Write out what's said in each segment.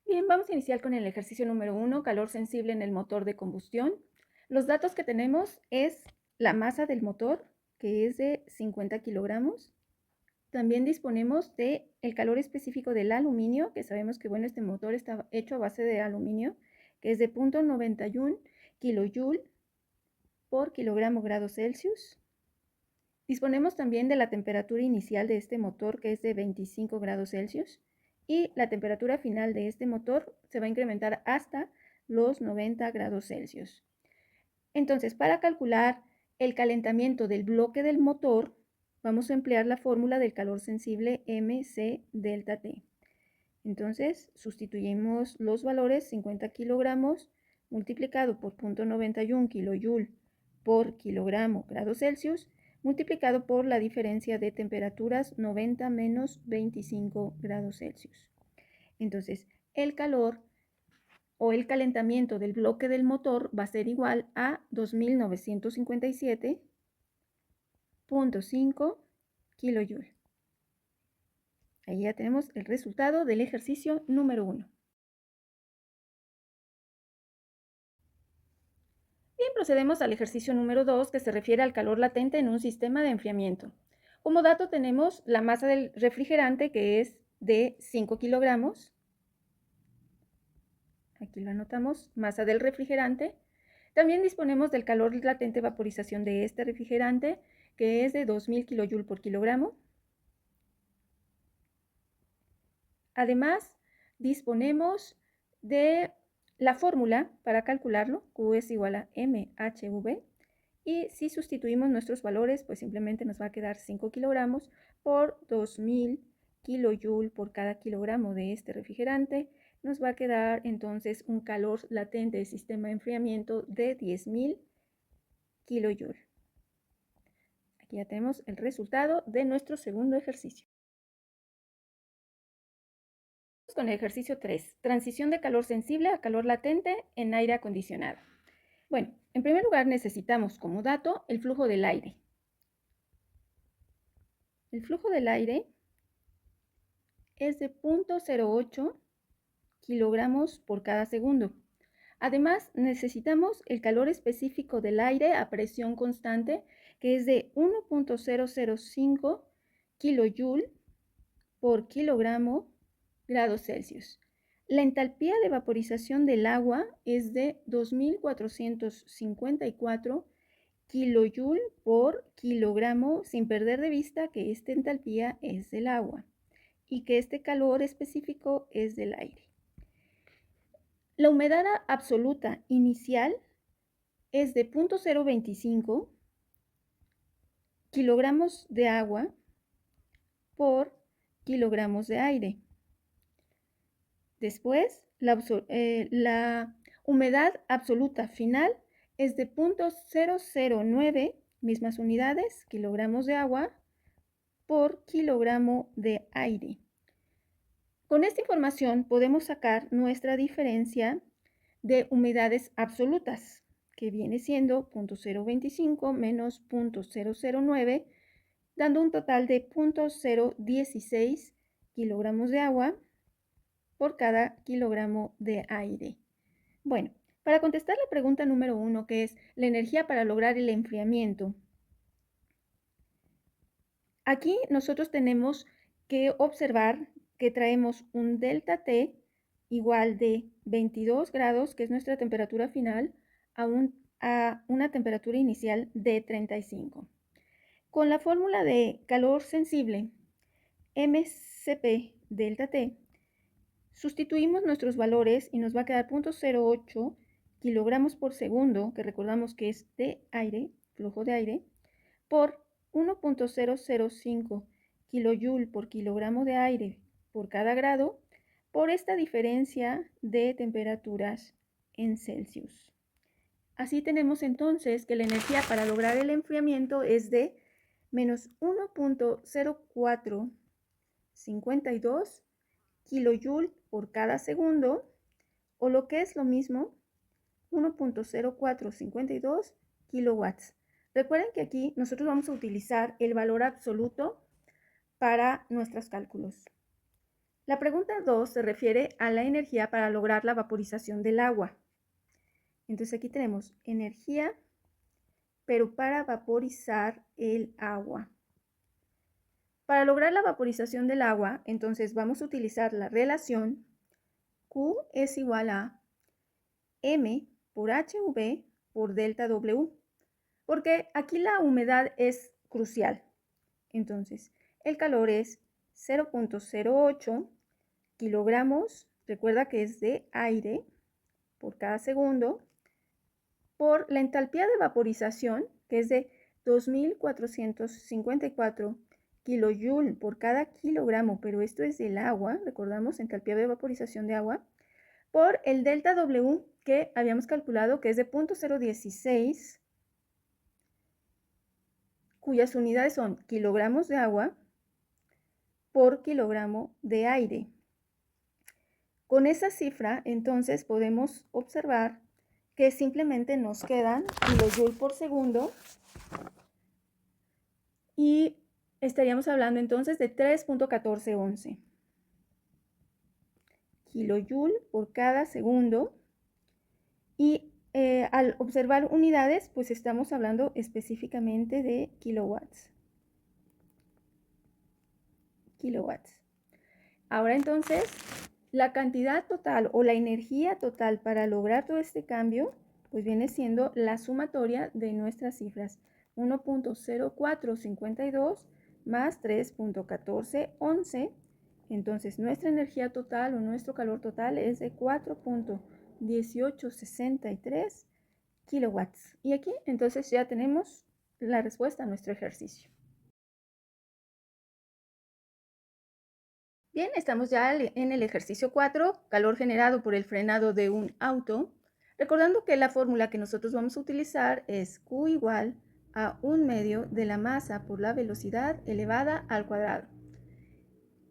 Bien, vamos a iniciar con el ejercicio número 1, calor sensible en el motor de combustión. Los datos que tenemos es la masa del motor, que es de 50 kilogramos. También disponemos del calor específico del aluminio, que sabemos que bueno, este motor está hecho a base de aluminio, que es de 0.91 kilojoule por kilogramo grados Celsius. Disponemos también de la temperatura inicial de este motor, que es de 25 grados Celsius, y la temperatura final de este motor se va a incrementar hasta los 90 grados Celsius. Entonces, para calcular el calentamiento del bloque del motor, vamos a emplear la fórmula del calor sensible MC delta T. Entonces, sustituimos los valores 50 kilogramos multiplicado por 0.91 kilojoule por kilogramo grados Celsius multiplicado por la diferencia de temperaturas 90 menos 25 grados Celsius. Entonces, el calor o el calentamiento del bloque del motor va a ser igual a 2957.5 kilojoule. Ahí ya tenemos el resultado del ejercicio número 1. Bien, procedemos al ejercicio número 2, que se refiere al calor latente en un sistema de enfriamiento. Como dato tenemos la masa del refrigerante, que es de 5 kilogramos. Aquí lo anotamos, masa del refrigerante. También disponemos del calor latente de vaporización de este refrigerante, que es de 2000 kilojoule por kilogramo. Además, disponemos de la fórmula para calcularlo, Q es igual a MHV, y si sustituimos nuestros valores, pues simplemente nos va a quedar 5 kilogramos por 2000 kilojoule por cada kilogramo de este refrigerante. Nos va a quedar entonces un calor latente del sistema de enfriamiento de 10.000 kilojoule. Aquí ya tenemos el resultado de nuestro segundo ejercicio. Con el ejercicio 3, transición de calor sensible a calor latente en aire acondicionado. Bueno, en primer lugar necesitamos como dato el flujo del aire. El flujo del aire es de 0.08 kilogramos por cada segundo. Además, necesitamos el calor específico del aire a presión constante, que es de 1.005 kilojoule por kilogramo grados Celsius. La entalpía de vaporización del agua es de 2454 kilojoule por kilogramo, sin perder de vista que esta entalpía es del agua y que este calor específico es del aire. La humedad absoluta inicial es de 0.025 kilogramos de agua por kilogramos de aire. Después, la humedad absoluta final es de 0.009, mismas unidades, kilogramos de agua por kilogramo de aire. Con esta información podemos sacar nuestra diferencia de humedades absolutas, que viene siendo 0.025 menos 0.009, dando un total de 0.016 kilogramos de agua por cada kilogramo de aire. Bueno, para contestar la pregunta número 1, que es la energía para lograr el enfriamiento, aquí nosotros tenemos que observar que traemos un delta T igual de 22 grados, que es nuestra temperatura final, a una temperatura inicial de 35. Con la fórmula de calor sensible, MCP delta T, sustituimos nuestros valores y nos va a quedar 0.08 kilogramos por segundo, que recordamos que es de aire, flujo de aire, por 1.005 kilojoule por kilogramo de aire por cada grado, por esta diferencia de temperaturas en Celsius. Así tenemos entonces que la energía para lograr el enfriamiento es de menos 1.0452 kilojoule por cada segundo, o lo que es lo mismo, 1.0452 kilowatts. Recuerden que aquí nosotros vamos a utilizar el valor absoluto para nuestros cálculos. La pregunta 2 se refiere a la energía para lograr la vaporización del agua. Entonces aquí tenemos energía, pero para vaporizar el agua. Para lograr la vaporización del agua, entonces vamos a utilizar la relación Q es igual a M por HV por delta W, porque aquí la humedad es crucial. Entonces, el calor es 0.08 kilogramos, recuerda que es de aire por cada segundo, por la entalpía de vaporización, que es de 2454 kilojoule por cada kilogramo, pero esto es del agua, recordamos, entalpía de vaporización de agua, por el delta W que habíamos calculado que es de 0.016, cuyas unidades son kilogramos de agua por kilogramo de aire. Con esa cifra, entonces, podemos observar que simplemente nos quedan kilojoule por segundo y estaríamos hablando entonces de 3.1411 kilojoule por cada segundo. Y al observar unidades, pues estamos hablando específicamente de kilowatts. Ahora entonces, la cantidad total o la energía total para lograr todo este cambio, pues viene siendo la sumatoria de nuestras cifras. 1.0452 más 3.1411. Entonces, nuestra energía total o nuestro calor total es de 4.1863 kilowatts. Y aquí entonces ya tenemos la respuesta a nuestro ejercicio. Bien, estamos ya en el ejercicio 4, calor generado por el frenado de un auto. Recordando que la fórmula que nosotros vamos a utilizar es Q igual a 1/2 de la masa por la velocidad elevada al cuadrado.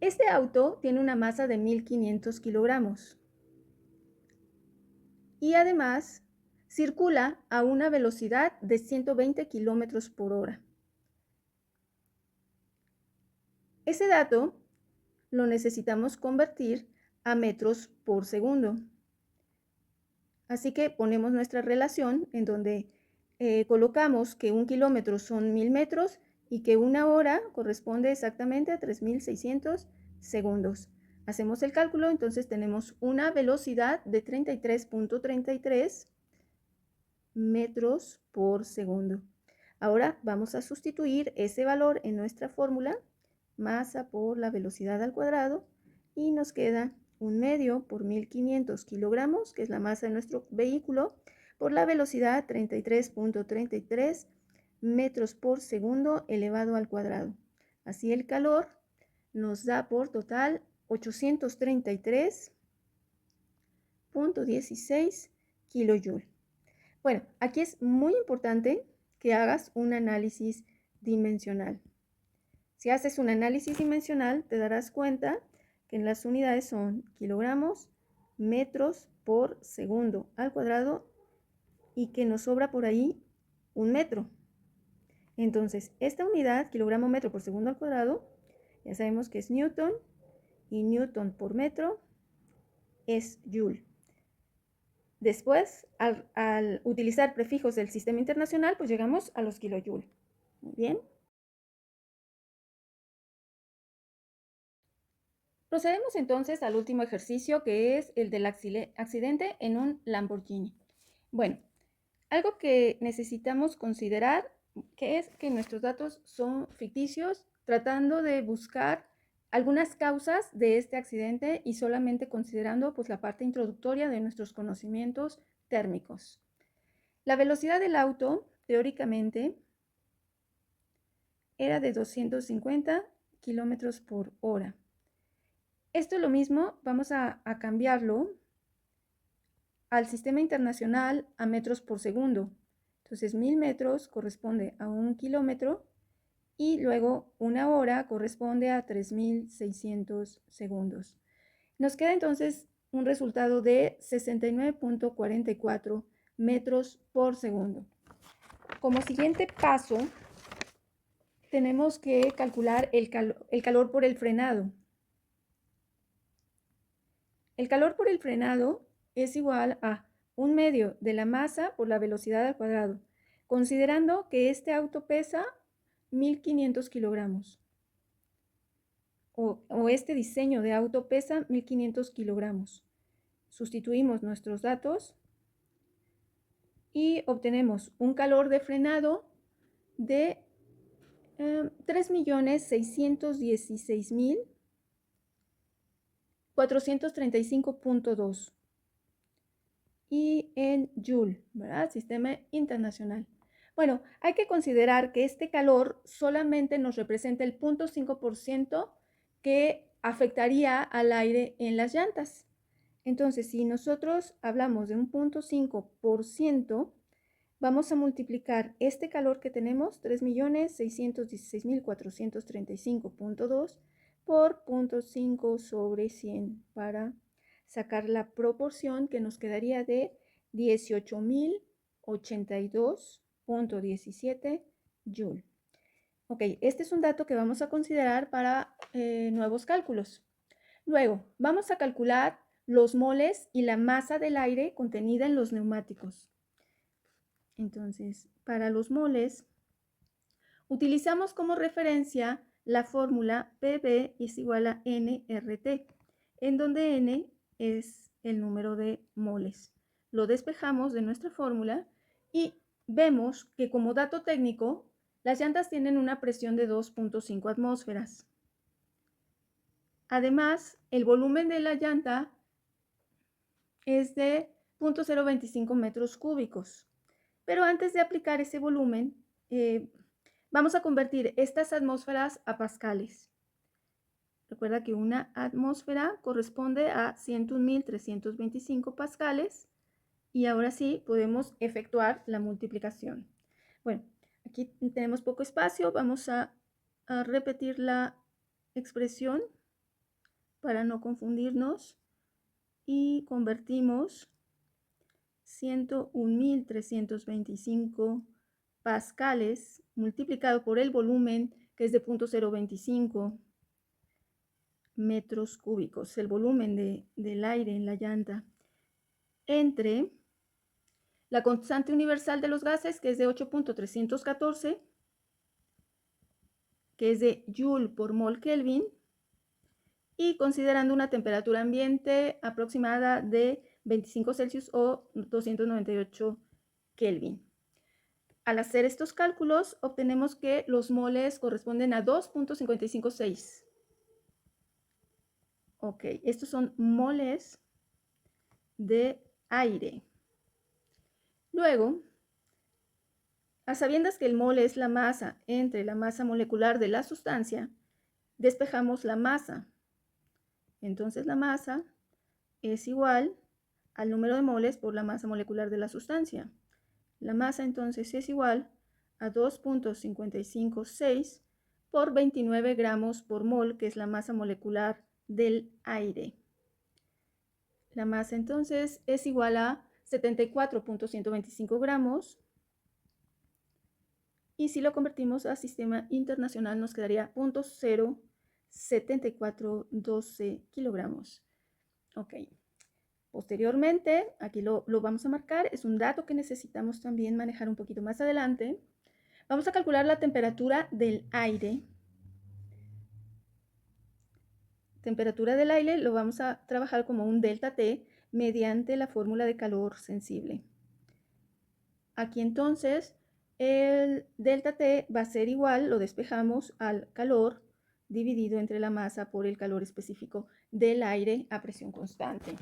Este auto tiene una masa de 1500 kilogramos y además circula a una velocidad de 120 kilómetros por hora. Ese dato lo necesitamos convertir a metros por segundo. Así que ponemos nuestra relación en donde colocamos que 1 kilómetro son 1000 metros y que 1 hora corresponde exactamente a 3600 segundos. Hacemos el cálculo, entonces tenemos una velocidad de 33.33 metros por segundo. Ahora vamos a sustituir ese valor en nuestra fórmula, masa por la velocidad al cuadrado, y nos queda 1/2 por 1500 kilogramos, que es la masa de nuestro vehículo, por la velocidad 33.33 metros por segundo elevado al cuadrado. Así el calor nos da por total 833.16 kilojoule. Bueno, aquí es muy importante que hagas un análisis dimensional. Si haces un análisis dimensional, te darás cuenta que en las unidades son kilogramos, metros por segundo al cuadrado y que nos sobra por ahí 1 metro. Entonces, esta unidad, kilogramo metro por segundo al cuadrado, ya sabemos que es newton y newton por metro es joule. Después, al utilizar prefijos del sistema internacional, pues llegamos a los kilojoule. Muy bien. Procedemos entonces al último ejercicio, que es el del accidente en un Lamborghini. Bueno, algo que necesitamos considerar que es que nuestros datos son ficticios, tratando de buscar algunas causas de este accidente y solamente considerando pues la parte introductoria de nuestros conocimientos térmicos. La velocidad del auto, teóricamente, era de 250 kilómetros por hora. Esto es lo mismo, vamos a cambiarlo al sistema internacional a metros por segundo. Entonces 1000 metros corresponde a 1 kilómetro y luego 1 hora corresponde a 3600 segundos. Nos queda entonces un resultado de 69.44 metros por segundo. Como siguiente paso, tenemos que calcular el calor por el frenado. El calor por el frenado es igual a 1/2 de la masa por la velocidad al cuadrado, considerando que este auto pesa 1500 kilogramos. O este diseño de auto pesa 1500 kilogramos. Sustituimos nuestros datos y obtenemos un calor de frenado de 3.616.435.2 y en Joule, ¿verdad? Sistema internacional. Bueno, hay que considerar que este calor solamente nos representa el 0.5% que afectaría al aire en las llantas. Entonces, si nosotros hablamos de un 0.5%, vamos a multiplicar este calor que tenemos, 3.616.435.2, por 0.5 sobre 100 para sacar la proporción que nos quedaría de 18.082.17 Joule. Ok, este es un dato que vamos a considerar para nuevos cálculos. Luego, vamos a calcular los moles y la masa del aire contenida en los neumáticos. Entonces, para los moles, utilizamos como referencia la fórmula PV es igual a nRT, en donde n es el número de moles. Lo despejamos de nuestra fórmula y vemos que como dato técnico, las llantas tienen una presión de 2.5 atmósferas. Además, el volumen de la llanta es de 0.025 metros cúbicos. Pero antes de aplicar ese volumen, vamos a convertir estas atmósferas a pascales. Recuerda que una atmósfera corresponde a 101.325 pascales y ahora sí podemos efectuar la multiplicación. Bueno, aquí tenemos poco espacio, vamos a repetir la expresión para no confundirnos y convertimos 101.325 pascales multiplicado por el volumen, que es de 0.025 metros cúbicos, el volumen del aire en la llanta, entre la constante universal de los gases, que es de 8.314, que es de Joule por mol Kelvin, y considerando una temperatura ambiente aproximada de 25 Celsius o 298 Kelvin. Al hacer estos cálculos, obtenemos que los moles corresponden a 2.556. Ok, estos son moles de aire. Luego, a sabiendas que el mol es la masa entre la masa molecular de la sustancia, despejamos la masa. Entonces la masa es igual al número de moles por la masa molecular de la sustancia. La masa entonces es igual a 2.556 por 29 gramos por mol, que es la masa molecular del aire. La masa entonces es igual a 74.125 gramos. Y si lo convertimos a sistema internacional nos quedaría 0.07412 kilogramos. Ok. Posteriormente, aquí lo vamos a marcar, es un dato que necesitamos también manejar un poquito más adelante. Vamos a calcular la temperatura del aire. Temperatura del aire lo vamos a trabajar como un delta T mediante la fórmula de calor sensible. Aquí entonces el delta T va a ser igual, lo despejamos, al calor dividido entre la masa por el calor específico del aire a presión constante.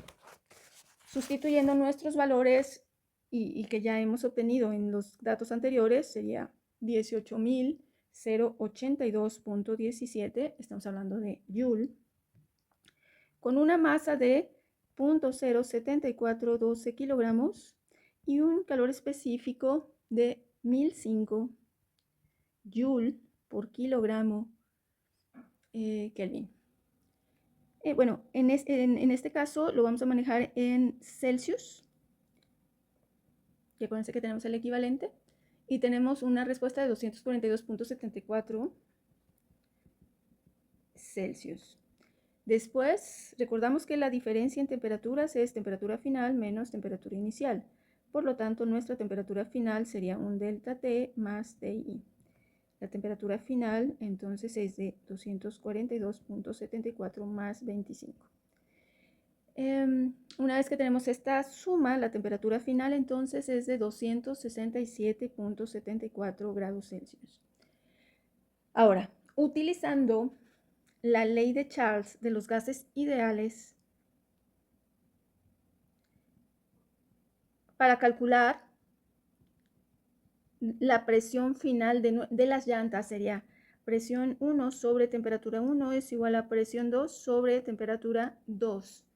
Sustituyendo nuestros valores y que ya hemos obtenido en los datos anteriores, sería 18.082.17, estamos hablando de Joule, con una masa de 0.07412 kilogramos y un calor específico de 1005 Joule por kilogramo Kelvin. Bueno, en este caso lo vamos a manejar en Celsius. Y acuérdense que tenemos el equivalente. Y tenemos una respuesta de 242.74 Celsius. Después, recordamos que la diferencia en temperaturas es temperatura final menos temperatura inicial. Por lo tanto, nuestra temperatura final sería un delta T más TI. La temperatura final entonces es de 242.74 más 25. Una vez que tenemos esta suma, la temperatura final entonces es de 267.74 grados Celsius. Ahora, utilizando la ley de Charles de los gases ideales para calcular la presión final de las llantas, sería presión 1 sobre temperatura 1 es igual a presión 2 sobre temperatura 2.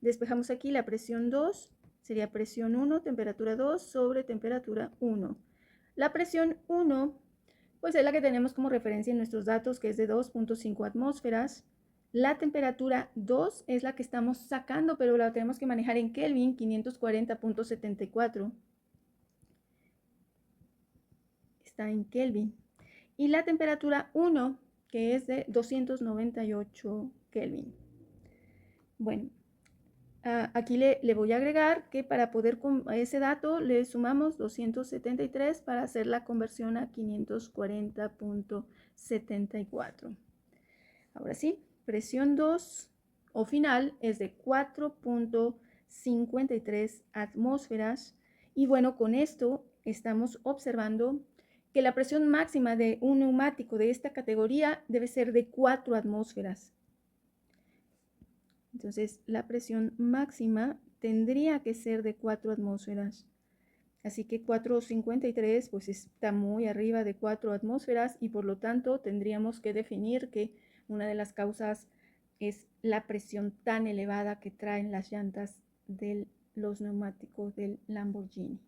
Despejamos aquí la presión 2, sería presión 1, temperatura 2 sobre temperatura 1. La presión 1, pues es la que tenemos como referencia en nuestros datos, que es de 2.5 atmósferas. La temperatura 2 es la que estamos sacando, pero la tenemos que manejar en Kelvin, 540.74. Está en Kelvin. Y la temperatura 1, que es de 298 Kelvin. Bueno, aquí le voy a agregar que para poder a ese dato le sumamos 273 para hacer la conversión a 540.74. Ahora sí, presión 2 o final es de 4.53 atmósferas. Y bueno, con esto estamos observando que la presión máxima de un neumático de esta categoría debe ser de 4 atmósferas. Entonces, la presión máxima tendría que ser de 4 atmósferas. Así que 4.53 pues está muy arriba de 4 atmósferas y por lo tanto tendríamos que definir que una de las causas es la presión tan elevada que traen las llantas de los neumáticos del Lamborghini.